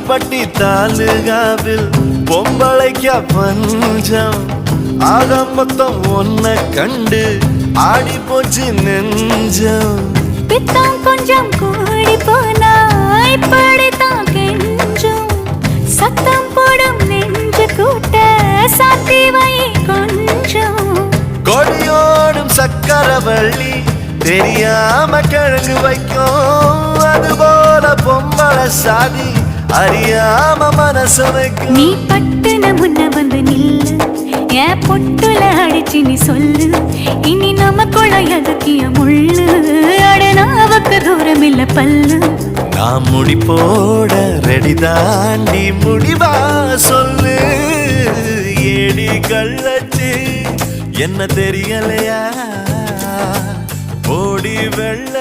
ஆண்டிப்பட்டி தாலுகாவில் பொம்பளைக்க பஞ்சம் ஆக மொத்தம் ஒன்ன கண்டு ஆடி போச்சு நெஞ்சம் பித்தம் கொஞ்சம் கூடி போனா இப்படித்தான் கெஞ்சும் சத்தம் போடும் நெஞ்சு கூட்ட சாத்தி வை கொஞ்சம் கொடியோடும் சக்கரவள்ளி தெரியாம கிழங்கு வைக்கும் அதுபோல பொம்பளை சாதி அறியாம மனசு வைக்கும் நீ பட்டுன முன்ன வந்து நில்லு என் பொட்டுல அடிச்சு நீ சொல்லு இனி நமக்குள்ள எதுக்கிய முள்ளு அடனாவுக்கு தூரம் இல்ல பல்லு நான் முடி போட ரெடி தாண்டி முடிவா சொல்லு ஏடி கள்ளச்சு என்ன தெரியலையா ஓடி வெள்ள